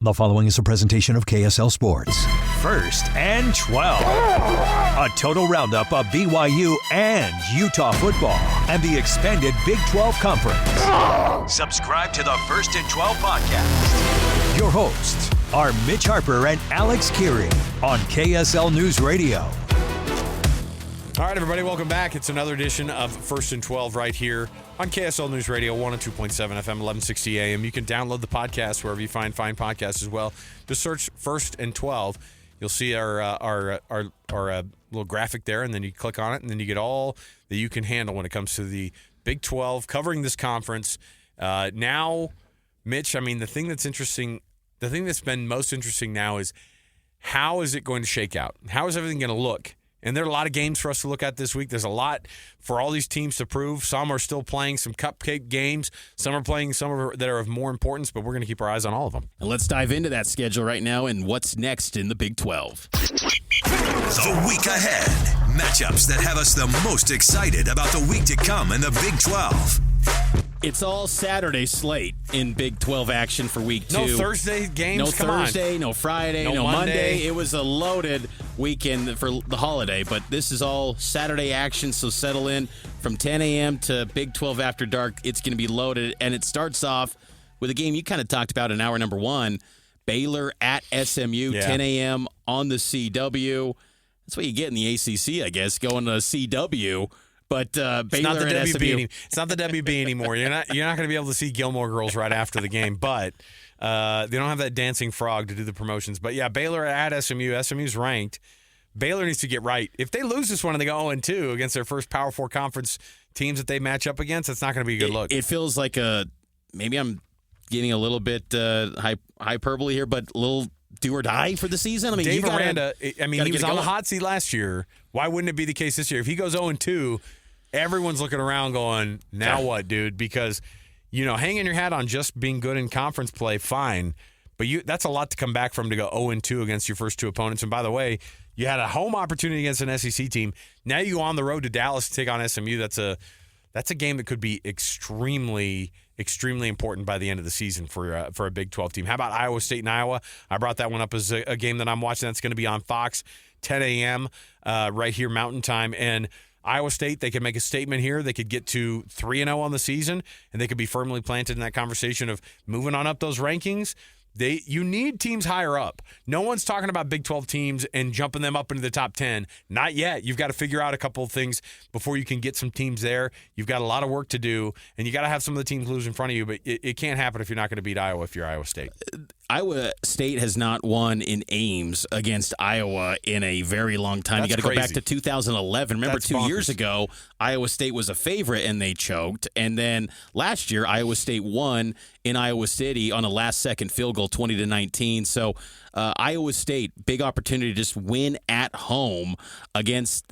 The following is a presentation of KSL Sports. First and 12. A total roundup of BYU and Utah football and the expanded Big 12 Conference. Subscribe to the First and 12 podcast. Your hosts are Mitch Harper and Alex Kirry on KSL News Radio. All right, everybody, welcome back. It's another edition of First and 12 right here on KSL News Radio, 102.7 FM, 1160 AM. You can download the podcast wherever you find podcasts as well. Just search First and 12. You'll see our little graphic there, and then you click on it, and then you get all that you can handle when it comes to the Big 12, covering this conference. Now, Mitch, I mean, the thing that's been most interesting now is how is it going to shake out? How is everything going to look? And there are a lot of games for us to look at this week. There's a lot for all these teams to prove. Some are still playing some cupcake games. Some are playing that are of more importance, but we're going to keep our eyes on all of them. And let's dive into that schedule right now and what's next in the Big 12. The week ahead. Matchups that have us the most excited about the week to come in the Big 12. It's all Saturday slate in Big 12 action for week 2. No Thursday games? No Come Thursday, on. no Friday, no Monday. It was a loaded weekend for the holiday, but this is all Saturday action, so settle in from 10 a.m. to Big 12 After Dark. It's going to be loaded, and it starts off with a game you kind of talked about in hour number 1, Baylor at SMU, 10 a.m. on the CW. That's what you get in the ACC, I guess, going to CW. But Baylor and SMU. It's not the WB anymore. You're not going to be able to see Gilmore Girls right after the game. But they don't have that dancing frog to do the promotions. But yeah, Baylor at SMU. SMU's ranked. Baylor needs to get right. If they lose this one and they go 0-2 against their first Power 4 conference teams that they match up against, it's not going to be a good look. It feels like maybe I'm getting a little bit hyperbole here, but a little do or die for the season. I mean, Dave Aranda, he was on the hot seat last year. Why wouldn't it be the case this year? If he goes 0-2, everyone's looking around going, now what, dude? Because, hanging your hat on just being good in conference play, fine. But that's a lot to come back from to go 0-2 against your first two opponents. And by the way, you had a home opportunity against an SEC team. Now you go on the road to Dallas to take on SMU. That's a game that could be extremely, extremely important by the end of the season for a Big 12 team. How about Iowa State and Iowa? I brought that one up as a game that I'm watching. That's going to be on Fox, 10 a.m. Right here, Mountain Time. And Iowa State, they could make a statement here. They could get to 3-0 on the season, and they could be firmly planted in that conversation of moving on up those rankings. You need teams higher up. No one's talking about Big 12 teams and jumping them up into the top 10. Not yet. You've got to figure out a couple of things before you can get some teams there. You've got a lot of work to do, and you got to have some of the teams lose in front of you, but it can't happen if you're not going to beat Iowa if you're Iowa State. Iowa State has not won in Ames against Iowa in a very long time. You got to go back to 2011. Remember, That's 2 bonkers. years ago, Iowa State was a favorite and they choked. And then last year, Iowa State won in Iowa City on a last-second field goal, 20-19. So Iowa State, big opportunity to just win at home against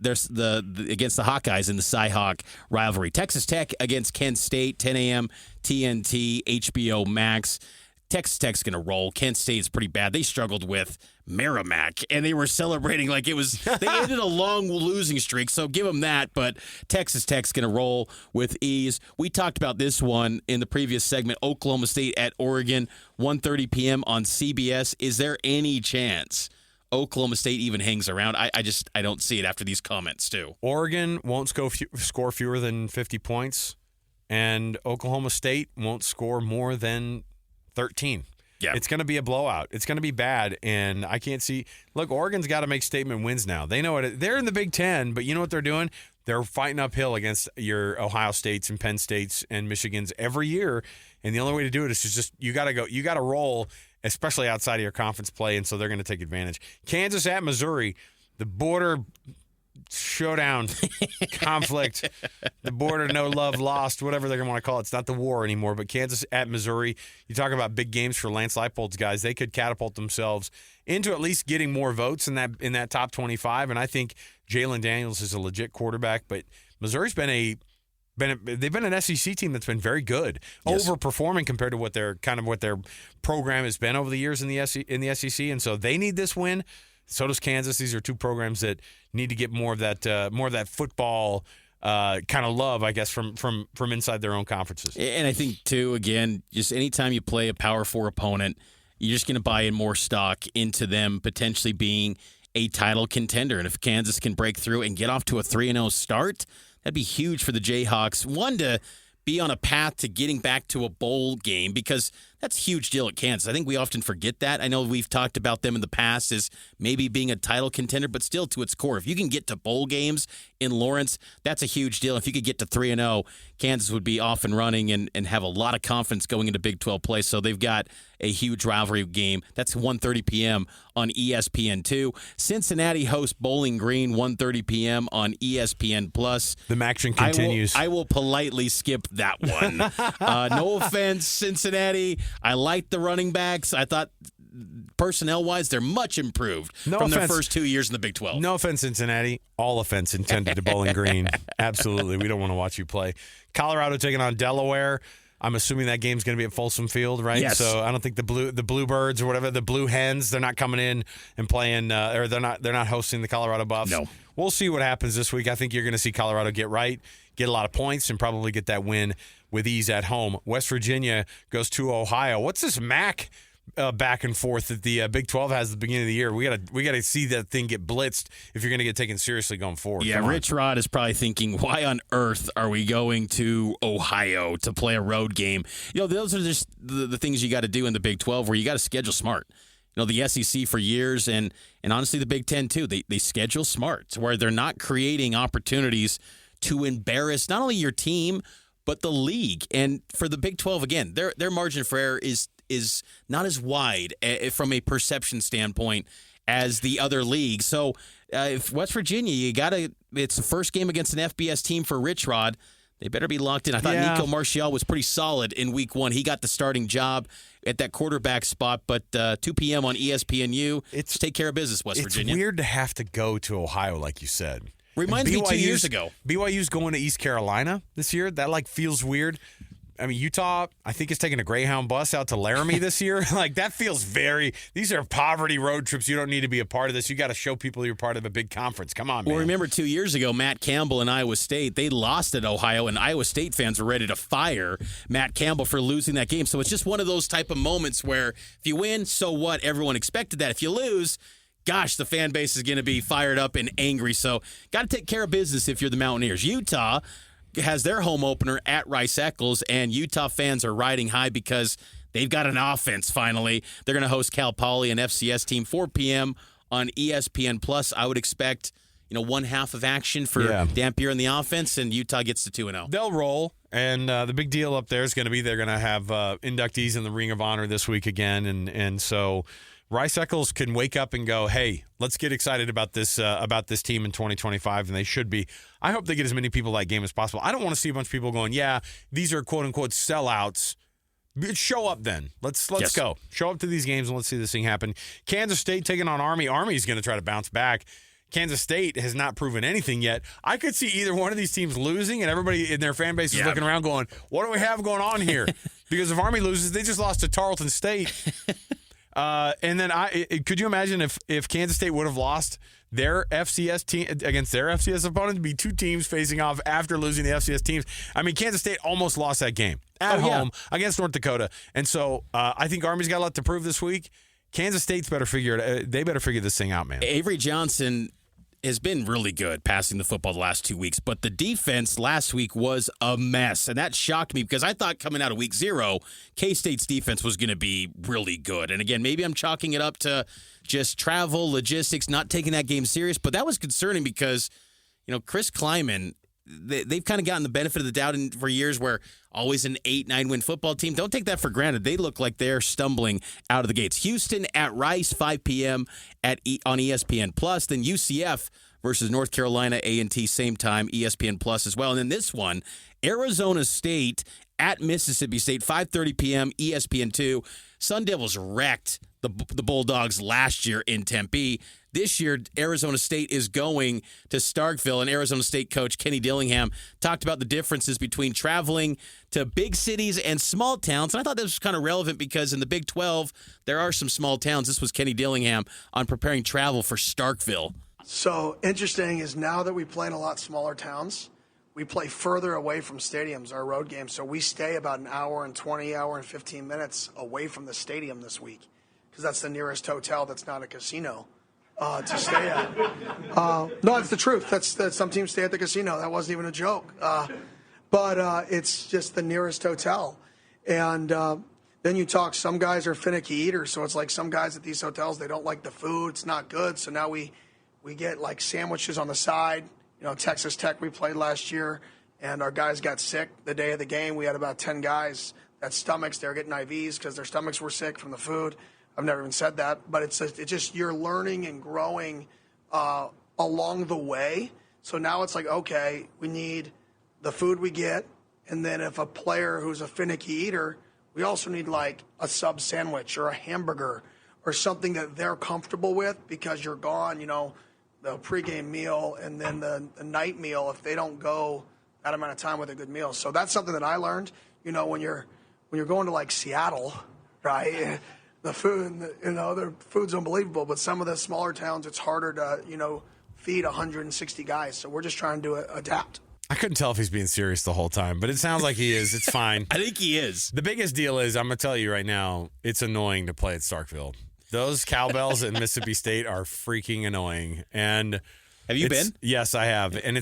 against the Hawkeyes in the Cy-Hawk rivalry. Texas Tech against Kent State, 10 a.m. TNT, HBO Max. Texas Tech's going to roll. Kent State's pretty bad. They struggled with Merrimack, and they were celebrating like it was – they ended a long losing streak, so give them that. But Texas Tech's going to roll with ease. We talked about this one in the previous segment, Oklahoma State at Oregon, 1:30 p.m. on CBS. Is there any chance Oklahoma State even hangs around? I don't see it after these comments, too. Oregon won't score fewer than 50 points, and Oklahoma State won't score more than 13. Yeah. It's going to be a blowout. It's going to be bad, and I can't see. Look, Oregon's got to make statement wins now. They know it. They're in the Big Ten, but you know what they're doing? They're fighting uphill against your Ohio States and Penn States and Michigans every year, and the only way to do it is just you got to roll, especially outside of your conference play, and so they're going to take advantage. Kansas at Missouri, the border showdown, conflict, the border no love lost, whatever they're going to want to call it. It's not the war anymore, but Kansas at Missouri. You talk about big games for Lance Leipold's guys. They could catapult themselves into at least getting more votes in that top 25, and I think Jalen Daniels is a legit quarterback, but Missouri's they've been an SEC team that's been very good, overperforming compared to what their program has been over the years in the SEC, and so they need this win. So does Kansas. These are two programs that need to get more of that football kind of love, I guess, from inside their own conferences. And I think too, again, just anytime you play a Power 4 opponent you're just going to buy in more stock into them potentially being a title contender. And if Kansas can break through and get off to a 3-0 start, that'd be huge for the Jayhawks. One, to be on a path to getting back to a bowl game, because that's a huge deal at Kansas. I think we often forget that. I know we've talked about them in the past as maybe being a title contender, but still to its core, if you can get to bowl games in Lawrence, that's a huge deal. If you could get to 3-0, Kansas would be off and running and have a lot of confidence going into Big 12 play. So they've got a huge rivalry game. That's 1:30 p.m. on ESPN2. Cincinnati hosts Bowling Green, 1:30 p.m. on ESPN+. The action continues. I will politely skip that one. No offense, Cincinnati. I like the running backs. I thought personnel-wise, they're much improved from their first 2 years in the Big 12. No offense, Cincinnati. All offense intended to Bowling Green. Absolutely. We don't want to watch you play. Colorado taking on Delaware. I'm assuming that game's going to be at Folsom Field, right? Yes. So I don't think the Bluebirds or whatever, the Blue Hens, they're not coming in and playing, or they're not hosting the Colorado Buffs. No. We'll see what happens this week. I think you're going to see Colorado get a lot of points, and probably get that win with ease at home. West Virginia goes to Ohio. What's this MAC back and forth that the Big 12 has at the beginning of the year? We gotta see that thing get blitzed if you're going to get taken seriously going forward. Yeah, Rich Rod is probably thinking, why on earth are we going to Ohio to play a road game? Those are just the things you got to do in the Big 12, where you got to schedule smart. The SEC for years, and honestly the Big 10 too, they schedule smart, where they're not creating opportunities to embarrass not only your team but the league. And for the Big 12, again, their margin for error is not as wide from a perception standpoint as the other leagues. So if West Virginia, it's the first game against an FBS team for Rich Rod. They better be locked in. I thought Nico Martial was pretty solid in week 1. He got the starting job at that quarterback spot, but 2 p.m. on ESPNU. Take care of business, West Virginia. It's weird to have to go to Ohio, like you said. Reminds me 2 years ago. BYU's going to East Carolina this year. That feels weird. I mean, Utah, I think, is taking a Greyhound bus out to Laramie this year. That feels these are poverty road trips. You don't need to be a part of this. You got to show people you're part of a big conference. Come on, man. Well, remember 2 years ago, Matt Campbell and Iowa State, they lost at Ohio, and Iowa State fans were ready to fire Matt Campbell for losing that game. So it's just one of those type of moments where if you win, so what? Everyone expected that. If you lose, gosh, the fan base is going to be fired up and angry. So got to take care of business if you're the Mountaineers. Utah has their home opener at Rice-Eccles, and Utah fans are riding high because they've got an offense finally. They're going to host Cal Poly, an FCS team, 4 p.m. on ESPN+. I would expect, one half of action for Dampier in the offense, and Utah gets to 2-0. They'll roll, and the big deal up there is going to be they're going to have inductees in the Ring of Honor this week again, and so Rice-Eccles can wake up and go, hey, let's get excited about this team in 2025, and they should be. I hope they get as many people to that game as possible. I don't want to see a bunch of people going, yeah, these are quote-unquote sellouts. Show up then. Let's go. Show up to these games and let's see this thing happen. Kansas State taking on Army. Army's going to try to bounce back. Kansas State has not proven anything yet. I could see either one of these teams losing, and everybody in their fan base is looking around going, what do we have going on here? Because if Army loses, they just lost to Tarleton State. And then could you imagine if Kansas State would have lost their FCS team against their FCS opponents? Be two teams facing off after losing the FCS teams. I mean, Kansas State almost lost that game at home against North Dakota, and so I think Army's got a lot to prove this week. Kansas State's better figure this thing out, man. Avery Johnson has been really good passing the football the last 2 weeks, but the defense last week was a mess, and that shocked me because I thought coming out of week 0, K-State's defense was going to be really good. And again, maybe I'm chalking it up to just travel, logistics, not taking that game serious, but that was concerning because, Chris Kleiman, they've kind of gotten the benefit of the doubt for years where always an 8-9 win football team. Don't take that for granted. They look like they're stumbling out of the gates. Houston at Rice, 5 p.m. on ESPN+. Then UCF versus North Carolina A&T, same time, ESPN+ as well. And then this one, Arizona State at Mississippi State, 5:30 p.m., ESPN2. Sun Devils wrecked the Bulldogs last year in Tempe. This year, Arizona State is going to Starkville, and Arizona State coach Kenny Dillingham talked about the differences between traveling to big cities and small towns. And I thought this was kind of relevant because in the Big 12, there are some small towns. This was Kenny Dillingham on preparing travel for Starkville. So interesting is now that we play in a lot smaller towns, we play further away from stadiums, our road games. So we stay about an hour and 20, hour and 15 minutes away from the stadium this week. because that's the nearest hotel that's not a casino to stay at. No, it's the truth. That's some teams stay at the casino. That wasn't even a joke. But it's just the nearest hotel. And then you talk, some guys are finicky eaters, so it's like some guys at these hotels, they don't like the food. It's not good. So now we get like sandwiches on the side. You know, Texas Tech, we played last year, and our guys got sick the day of the game. We had about 10 guys that stomachs, they were getting IVs because their stomachs were sick from the food. I've never even said that, but it's just you're learning and growing along the way. So now it's like, okay, we need the food we get, and then if a player who's a finicky eater, we also need like a sub sandwich or a hamburger or something that they're comfortable with, because you're gone, you know, the pregame meal and then the night meal if they don't go that amount of time with a good meal. So that's something that I learned, you know, when you're going to like Seattle, right? The food, you know, their food's unbelievable, but some of the smaller towns, it's harder to, you know, feed 160 guys. So we're just trying to adapt. I couldn't tell if he's being serious the whole time, but it sounds like he is. It's fine. I think he is. The biggest deal is, I'm going to tell you right now, it's annoying to play at Starkville. Those cowbells at Mississippi State are freaking annoying. And have you been? Yes, I have. And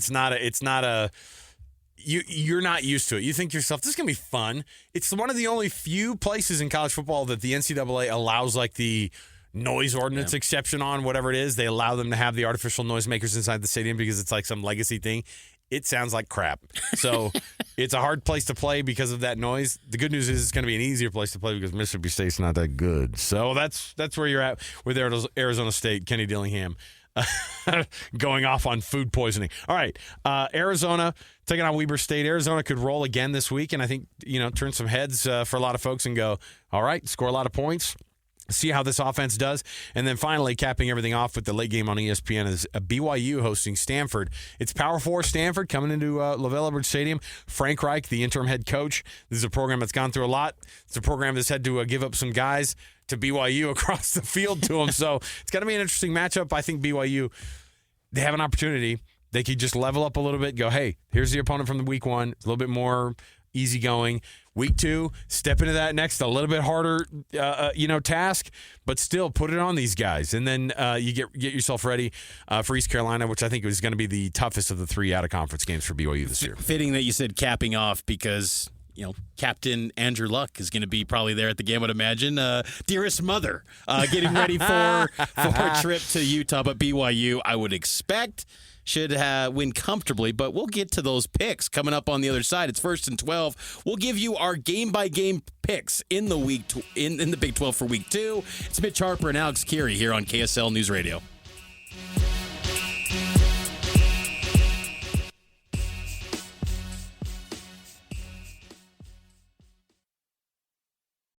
you're not used to it. You think to yourself, this is going to be fun. It's one of the only few places in college football that the NCAA allows like the noise ordinance exception on, whatever it is. They allow them to have the artificial noisemakers inside the stadium because it's like some legacy thing. It sounds like crap. So it's a hard place to play because of that noise. The good news is it's going to be an easier place to play because Mississippi State's not that good. So that's where you're at with Arizona State, Kenny Dillingham going off on food poisoning. All right, Arizona taking on Weber State. Arizona could roll again this week, and I think, you know, turn some heads for a lot of folks and go, all right, score a lot of points. See how this offense does. And then finally, capping everything off with the late game on ESPN is BYU hosting Stanford. It's Power 4 Stanford coming into LaVell Edwards Stadium. Frank Reich, the interim head coach. This is a program that's gone through a lot. It's a program that's had to give up some guys to BYU across the field to them. So it's going to be an interesting matchup. I think BYU, they have an opportunity. They could just level up a little bit, go, hey, here's the opponent from the week one. It's a little bit more easygoing. Week two, step into that next, a little bit harder, task, but still put it on these guys. And then you get yourself ready for East Carolina, which I think is going to be the toughest of the three out-of-conference games for BYU this year. Fitting that you said capping off because, you know, Captain Andrew Luck is going to be probably there at the game, I would imagine. Dearest mother, getting ready for a trip to Utah. But BYU, I would expect, should win comfortably, but we'll get to those picks coming up on the other side. It's 1st and 12. We'll give you our game-by-game picks in the week in the Big 12 for Week 2. It's Mitch Harper and Alex Kirry here on KSL News Radio.